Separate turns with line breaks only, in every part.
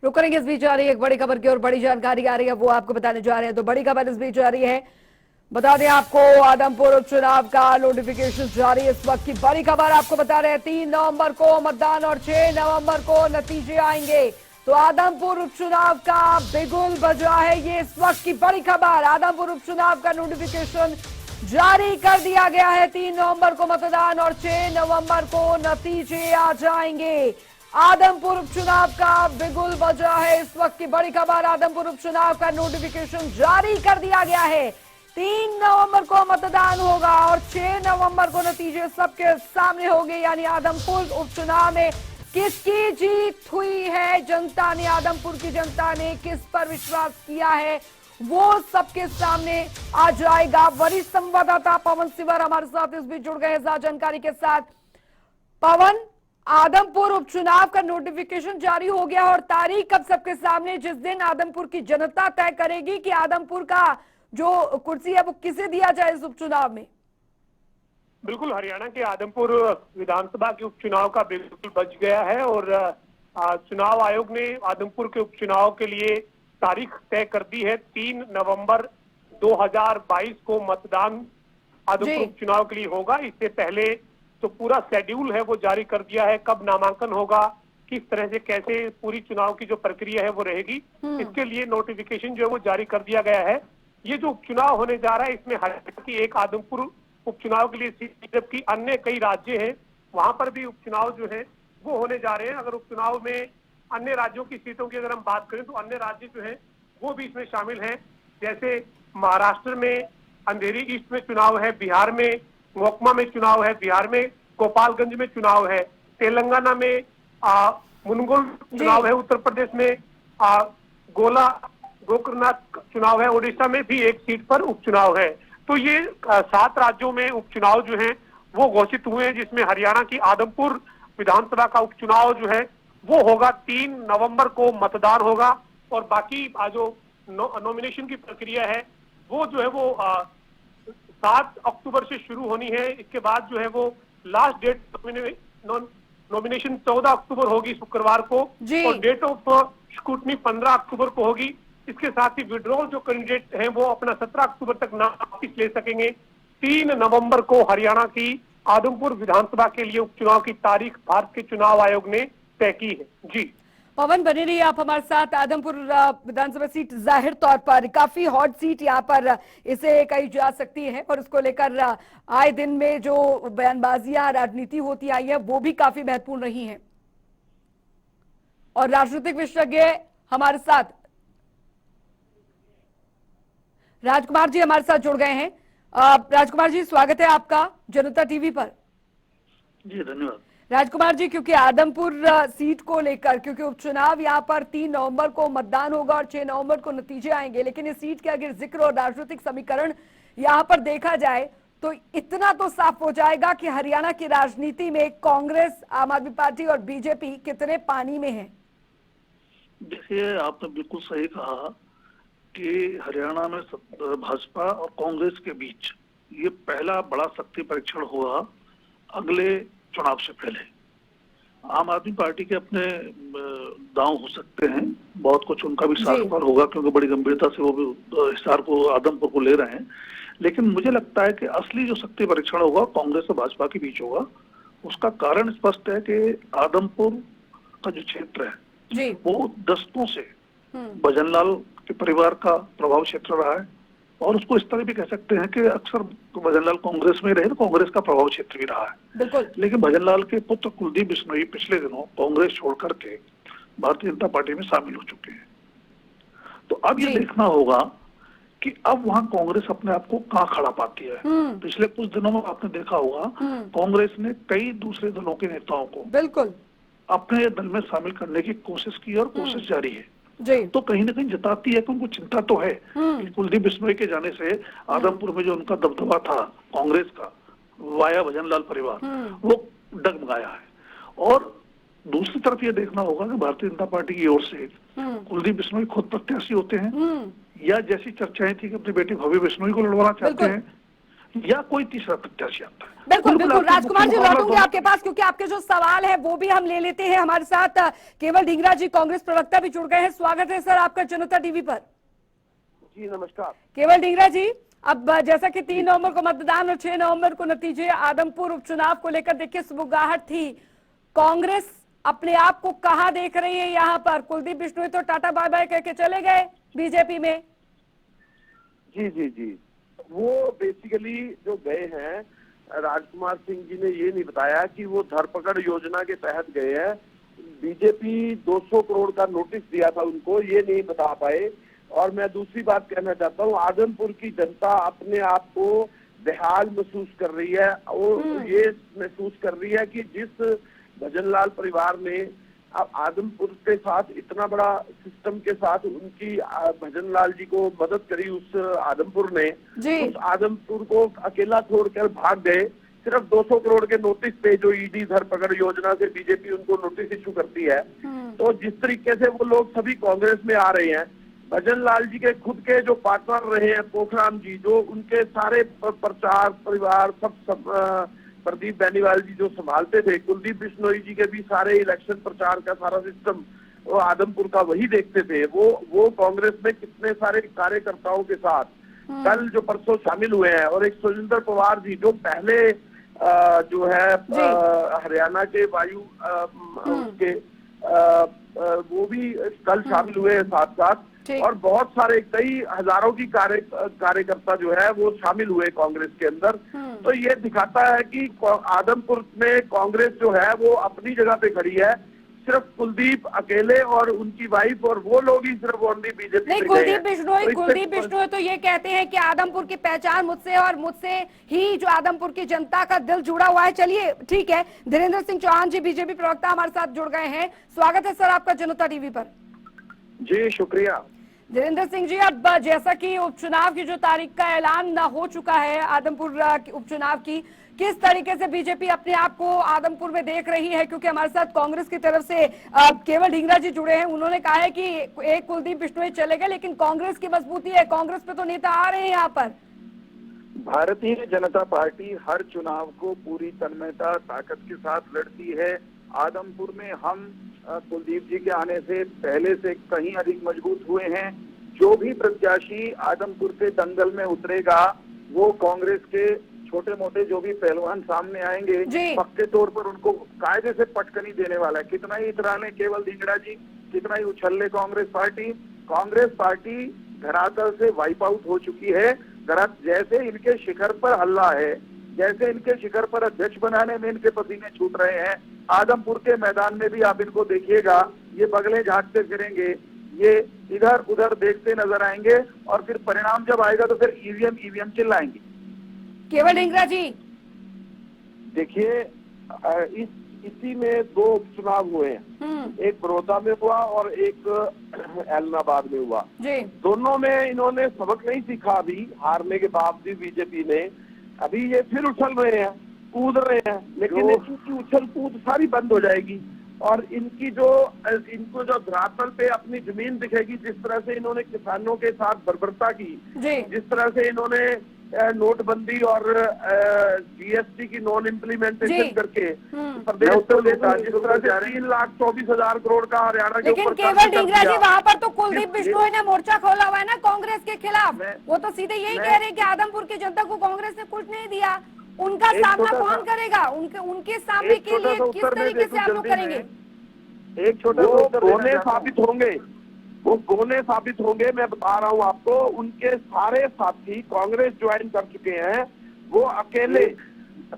रुक करेंगे इस बीच आ रही है एक बड़ी खबर की और बड़ी जानकारी आ रही है, वो आपको बताने जा रहे हैं। तो बड़ी खबर इस बीच आ रही है, बता दें आपको आदमपुर उपचुनाव का नोटिफिकेशन जारी। इस वक्त की बड़ी खबर आपको बता रहे हैं, 3 नवंबर को मतदान और 6 नवंबर को नतीजे आएंगे। तो आदमपुर उपचुनाव का बिगुल बजा है, ये इस वक्त की बड़ी खबर। आदमपुर उपचुनाव का नोटिफिकेशन जारी कर दिया गया है। 3 नवंबर को मतदान और 6 नवंबर को नतीजे आ जाएंगे। आदमपुर उपचुनाव का बिगुल बजा है, इस वक्त की बड़ी खबर। आदमपुर उपचुनाव का नोटिफिकेशन जारी कर दिया गया है। 3 नवंबर को मतदान होगा और 6 नवंबर को नतीजे सबके सामने होंगे। यानी आदमपुर उपचुनाव में किसकी जीत हुई है, जनता ने, आदमपुर की जनता ने किस पर विश्वास किया है, वो सबके सामने आ जाएगा। वरिष्ठ संवाददाता पवन सिवर हमारे साथ इस बीच जुड़ गए हैं जानकारी के साथ। पवन, आदमपुर उपचुनाव का नोटिफिकेशन जारी हो गया और तारीख कब सबके सामने, जिस दिन आदमपुर की जनता तय करेगी कि आदमपुर का जो कुर्सी है वो किसे दिया जाए इस उपचुनाव में।
बिल्कुल, हरियाणा के आदमपुर विधानसभा के उपचुनाव का बिल्कुल बच गया है और चुनाव आयोग ने आदमपुर के उपचुनाव के लिए तारीख तय कर दी है। 3 नवंबर 2022 को मतदान आदमपुर उपचुनाव के लिए होगा। इससे पहले तो पूरा शेड्यूल है वो जारी कर दिया है, कब नामांकन होगा, किस तरह से कैसे पूरी चुनाव की जो प्रक्रिया है वो रहेगी, इसके लिए नोटिफिकेशन जो है वो जारी कर दिया गया है। ये जो उपचुनाव होने जा रहा है इसमें हरियाणा की एक आदमपुर उपचुनाव के लिए सीट, जबकि अन्य कई राज्य हैं वहां पर भी उपचुनाव जो है वो होने जा रहे हैं। अगर उपचुनाव में अन्य राज्यों की सीटों की अगर हम बात करें तो अन्य राज्य जो है वो भी इसमें शामिल हैं। जैसे महाराष्ट्र में अंधेरी ईस्ट में चुनाव है, बिहार में मोकमा में चुनाव है, बिहार में गोपालगंज में चुनाव है, तेलंगाना में मुनगोल चुनाव है, उत्तर प्रदेश में गोकर्णनाथ चुनाव है, उड़ीसा में भी एक सीट पर उपचुनाव है। तो ये 7 राज्यों में उपचुनाव जो है वो घोषित हुए हैं, जिसमें हरियाणा की आदमपुर विधानसभा का उपचुनाव जो है वो होगा। 3 नवंबर को मतदान होगा और बाकी जो नॉमिनेशन की प्रक्रिया है वो जो है वो 7 अक्टूबर से शुरू होनी है। इसके बाद जो है वो लास्ट डेट नॉमिनेशन 14 अक्टूबर होगी शुक्रवार को और डेट ऑफ स्क्रूटनी 15 अक्टूबर को होगी। इसके साथ ही विड्रॉल जो कैंडिडेट हैं वो अपना 17 अक्टूबर तक नाम वापिस ले सकेंगे। 3 नवंबर को हरियाणा की आदमपुर विधानसभा के लिए उपचुनाव की तारीख भारत के चुनाव आयोग ने तय की है। जी
पवन, बने रहिए आप हमारे साथ। आदमपुर विधानसभा सीट जाहिर तौर पर काफी हॉट सीट यहाँ पर इसे कही जा सकती है और इसको लेकर आए दिन में जो बयानबाजियां राजनीति होती आई है वो भी काफी महत्वपूर्ण रही हैं और राजनीतिक विशेषज्ञ हमारे साथ राजकुमार जी हमारे साथ जुड़ गए हैं। राजकुमार जी, स्वागत है आपका जनता टीवी पर।
जी धन्यवाद।
राजकुमार जी, क्योंकि आदमपुर सीट को लेकर, क्योंकि उपचुनाव यहाँ पर 3 नवंबर को मतदान होगा और 6 नवंबर को नतीजे आएंगे, लेकिन इस सीट के अगर जिक्र और राजनीतिक समीकरण यहाँ पर देखा जाए तो इतना तो साफ हो जाएगा कि हरियाणा की राजनीति में कांग्रेस, आम आदमी पार्टी और बीजेपी कितने पानी में है।
देखिए, आपने बिल्कुल सही कहा कि हरियाणा में भाजपा और कांग्रेस के बीच ये पहला बड़ा शक्ति परीक्षण हुआ अगले चुनाव से पहले। आम आदमी पार्टी के अपने दांव हो सकते हैं, बहुत कुछ उनका भी साक्षात्कार होगा क्योंकि बड़ी गंभीरता से वो भी हिसार को, आदमपुर को ले रहे हैं। लेकिन मुझे लगता है कि असली जो शक्ति परीक्षण होगा कांग्रेस और भाजपा के बीच होगा। उसका कारण स्पष्ट है कि आदमपुर का जो क्षेत्र है वो दशकों से भजनलाल के परिवार का प्रभाव क्षेत्र रहा है और उसको इस तरह भी कह सकते हैं कि अक्सर भजनलाल कांग्रेस में रहे तो कांग्रेस का प्रभाव क्षेत्र भी रहा है। लेकिन भजनलाल के पुत्र कुलदीप बिश्नोई पिछले दिनों कांग्रेस छोड़ करके भारतीय जनता पार्टी में शामिल हो चुके हैं। तो अब ये देखना होगा कि अब वहां कांग्रेस अपने आप को कहाँ खड़ा पाती है। पिछले कुछ दिनों में आपने देखा होगा कांग्रेस ने कई दूसरे दलों के नेताओं को बिल्कुल अपने दल में शामिल करने की कोशिश की और कोशिश जारी है। तो कहीं ना कहीं जताती है कि उनको चिंता तो है कि कुलदीप बिश्नोई के जाने से आदमपुर में जो उनका दबदबा था कांग्रेस का वाया भजनलाल परिवार वो डगमगाया है। और दूसरी तरफ ये देखना होगा कि भारतीय जनता पार्टी की ओर से कुलदीप बिश्नोई खुद प्रत्याशी होते हैं या जैसी चर्चाएं थी कि अपनी बेटी भव्य बिश्नोई को लड़वाना चाहते हैं, या कोई तीसरा प्रत्याशी आता है।
बिल्कुल बिल्कुल
आपको
राजकुमार जी
मुख्य मुकाबला
लौटूंगी
दोनों-
आपके पास, क्योंकि आपके जो सवाल है वो भी हम ले लेते हैं। हमारे साथ केवल ढींगरा जी कांग्रेस प्रवक्ता भी जुड़ गए हैं। स्वागत है सर आपका जनता टीवी पर।
जी नमस्कार।
केवल ढींगरा जी, अब जैसा कि 3 नवंबर को मतदान और 6 नवंबर को नतीजे आदमपुर उपचुनाव को लेकर देखिए सुगबुगाहट थी, कांग्रेस अपने आप को कहां देख रही है यहाँ पर? कुलदीप बिश्नोई तो टाटा बाय बाय कहके चले गए बीजेपी में।
जी जी जी, वो बेसिकली जो गए हैं, राजकुमार सिंह जी ने ये नहीं बताया कि वो धरपकड़ योजना के तहत गए हैं। बीजेपी 200 करोड़ का नोटिस दिया था उनको, ये नहीं बता पाए। और मैं दूसरी बात कहना चाहता हूँ, आदमपुर की जनता अपने आप को बेहाल महसूस कर रही है और ये महसूस कर रही है कि जिस भजनलाल परिवार ने अब आदमपुर के साथ इतना बड़ा सिस्टम के साथ उनकी भजनलाल जी को मदद करी, उस आदमपुर ने उस आदमपुर को अकेला छोड़कर भाग गए सिर्फ 200 करोड़ के नोटिस पे, जो ईडी धरपकड़ योजना से बीजेपी उनको नोटिस इशू करती है। तो जिस तरीके से वो लोग सभी कांग्रेस में आ रहे हैं, भजनलाल जी के खुद के जो पार्टनर रहे हैं पोखराम जी, जो उनके सारे प्रचार परिवार सब प्रदीप बेनीवाल जी जो संभालते थे, कुलदीप बिश्नोई जी के भी सारे इलेक्शन प्रचार का सारा सिस्टम वो आदमपुर का वही देखते थे। वो कांग्रेस में कितने सारे कार्यकर्ताओं के साथ कल जो परसों शामिल हुए हैं। और एक सुरेंद्र पवार जी जो पहले जो है हरियाणा के वायु के वो भी कल शामिल हुए हैं साथ साथ। और बहुत सारे कई हजारों की कार्यकर्ता जो है वो शामिल हुए कांग्रेस के अंदर। तो ये दिखाता है कि आदमपुर में कांग्रेस जो है वो अपनी जगह पे खड़ी है, सिर्फ कुलदीप अकेले और उनकी वाइफ और वो लोग ही सिर्फ ओनली बीजेपी।
नहीं, कुलदीप बिश्नोई तो ये कहते हैं कि आदमपुर की पहचान मुझसे और मुझसे ही जो आदमपुर की जनता का दिल जुड़ा हुआ है। चलिए ठीक है, धीरेन्द्र सिंह चौहान जी बीजेपी प्रवक्ता हमारे साथ जुड़ गए हैं। स्वागत है सर आपका जनता टीवी पर।
जी शुक्रिया।
धीरेन्द्र सिंह जी, अब जैसा कि उपचुनाव की जो तारीख का ऐलान हो चुका है आदमपुर उपचुनाव की, किस तरीके से बीजेपी अपने आप को आदमपुर में देख रही है? क्योंकि हमारे साथ कांग्रेस की तरफ से केवल ढींगरा जी जुड़े हैं, उन्होंने कहा है कि एक कुलदीप बिश्नोई चले गए लेकिन कांग्रेस की मजबूती है, कांग्रेस पे तो नेता आ रहे हैं यहाँ पर।
भारतीय जनता पार्टी हर चुनाव को पूरी तन्मयता ताकत के साथ लड़ती है। आदमपुर में हम कुलदीप जी के आने से पहले से कहीं अधिक मजबूत हुए हैं। जो भी प्रत्याशी आदमपुर के दंगल में उतरेगा वो कांग्रेस के छोटे मोटे जो भी पहलवान सामने आएंगे पक्के तौर पर उनको कायदे से पटकनी देने वाला है। कितना ही इतराने केवल ढींगरा जी, कितना ही उछल्ले कांग्रेस पार्टी धरातल से वाइप आउट हो चुकी है। जैसे इनके शिखर पर हल्ला है, जैसे इनके शिखर पर अध्यक्ष बनाने में इनके पसीने छूट रहे हैं, आदमपुर के मैदान में भी आप इनको देखिएगा, ये बगले झांकते फिरेंगे, ये इधर उधर देखते नजर आएंगे और फिर परिणाम जब आएगा तो फिर ईवीएम चिल्लाएंगे।
केवल ढींगरा जी
देखिए, इसी में 2 उपचुनाव हुए हैं, एक बड़ौदा में हुआ और एक एलनाबाद में हुआ। दोनों में इन्होंने सबक नहीं सीखा। अभी हारने के बावजूद बीजेपी ने अभी ये फिर उछल रहे हैं, कूद रहे हैं, लेकिन इनकी उछल कूद सारी बंद हो जाएगी और इनको जो धरातल पे अपनी जमीन दिखेगी, जिस तरह से इन्होंने किसानों के साथ बर्बरता की, जिस तरह से इन्होंने नोटबंदी और जीएसटी की नॉन इम्प्लीमेंटेशन करके प्रदेश को लेता, जिस तरह से 3,24,000 करोड़ का हरियाणा के ऊपर।
केवल ढींगरा जी, वहाँ पर तो कुलदीप बिश्नोई ने मोर्चा खोला हुआ है ना कांग्रेस के खिलाफ। वो तो सीधे यही कह रहे हैं कि आदमपुर की जनता को कांग्रेस ने कुछ नहीं दिया, उनका सामना कौन करेगा? उनके सामने के लिए किस तरीके से आप लोग करेंगे?
एक छोटा
गोने साबित होंगे। मैं बता रहा हूँ आपको, उनके सारे साथी कांग्रेस ज्वाइन कर चुके हैं। वो अकेले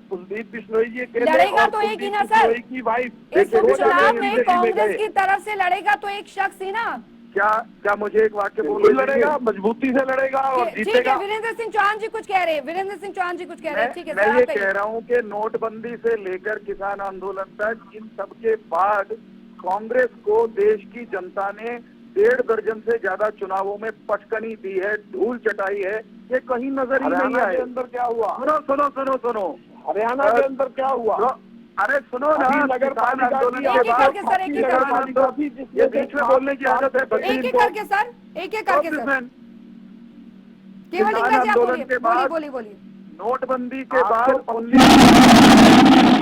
कुलदीप बिश्नोई जी अकेले
लड़ेगा तो एक ही ना सर,
की वाइफ
इस चुनाव में कांग्रेस की तरफ से लड़ेगा तो एक शख्स ही ना।
क्या मुझे एक वाक्य बोलने
लड़ेगा, मजबूती से लड़ेगा और जीतेगा।
ठीक है, वीरेंद्र सिंह चौहान जी कुछ कह रहे हैं। ठीक है,
मैं ये कह रहा हूँ कि नोटबंदी से लेकर किसान आंदोलन तक इन सबके बाद कांग्रेस को देश की जनता ने 1.5 दर्जन से ज्यादा चुनावों में पटकनी दी है, धूल चटाई है, ये कहीं नजर ही नहीं आया।
अंदर क्या हुआ?
सुनो
हरियाणा के अंदर क्या हुआ?
अरे सुनो ना,
नगर पालिका
आंदोलन के बाद ये बीच में बोलने की आदत है।
एक एक करके सर। केवल ढींगरा जी आप बोलिए।
नोटबंदी के बाद
आपको
19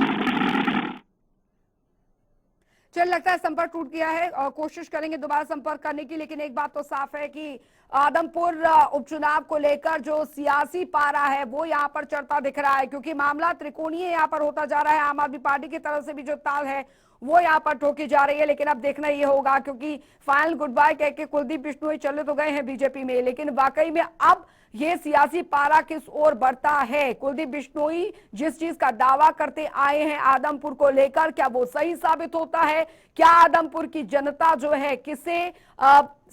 चल लगता है संपर्क टूट गया है और कोशिश करेंगे दोबारा संपर्क करने की, लेकिन एक बात तो साफ है कि आदमपुर उपचुनाव को लेकर जो सियासी पारा है वो यहाँ पर चढ़ता दिख रहा है, क्योंकि मामला त्रिकोणीय यहाँ पर होता जा रहा है। आम आदमी पार्टी की तरफ से भी जो ताल है वो यहाँ पर ठोकी जा रही है, लेकिन अब देखना ये होगा, क्योंकि फाइनल गुड बाय कह के कुलदीप बिश्नोई चले तो गए हैं बीजेपी में, लेकिन वाकई में अब ये सियासी पारा किस ओर बढ़ता है। कुलदीप बिश्नोई जिस चीज का दावा करते आए हैं आदमपुर को लेकर, क्या वो सही साबित होता है? क्या आदमपुर की जनता जो है किसे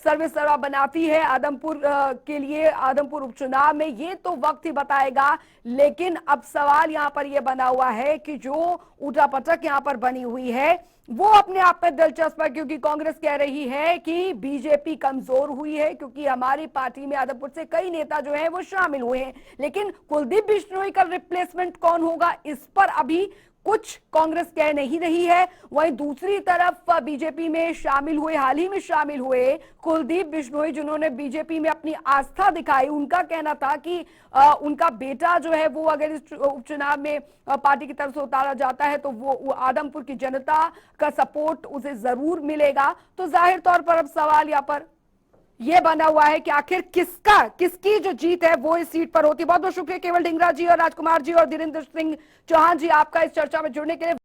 सर्वेसर्वा बनाती है आदमपुर के लिए आदमपुर उपचुनाव में, ये तो वक्त ही बताएगा। लेकिन अब सवाल यहाँ पर यह बना हुआ है कि जो उठापटक यहाँ पर बनी हुई है वो अपने आप में दिलचस्प है, क्योंकि कांग्रेस कह रही है कि बीजेपी कमजोर हुई है क्योंकि हमारी पार्टी में आदमपुर से कई नेता जो हैं वो शामिल हुए हैं, लेकिन कुलदीप बिश्नोई का रिप्लेसमेंट कौन होगा इस पर अभी कुछ कांग्रेस कह नहीं रही है। वहीं दूसरी तरफ बीजेपी में शामिल हुए, हाल ही में शामिल हुए कुलदीप बिश्नोई, जिन्होंने बीजेपी में अपनी आस्था दिखाई, उनका कहना था कि उनका बेटा जो है वो अगर इस उपचुनाव में पार्टी की तरफ से उतारा जाता है तो वो आदमपुर की जनता का सपोर्ट उसे जरूर मिलेगा। तो जाहिर तौर पर अब सवाल यहाँ पर ये बना हुआ है कि आखिर किसकी जो जीत है वो इस सीट पर होती है। बहुत बहुत शुक्रिया केवल ढिंगरा जी और राजकुमार जी और धीरेन्द्र सिंह चौहान जी आपका इस चर्चा में जुड़ने के लिए।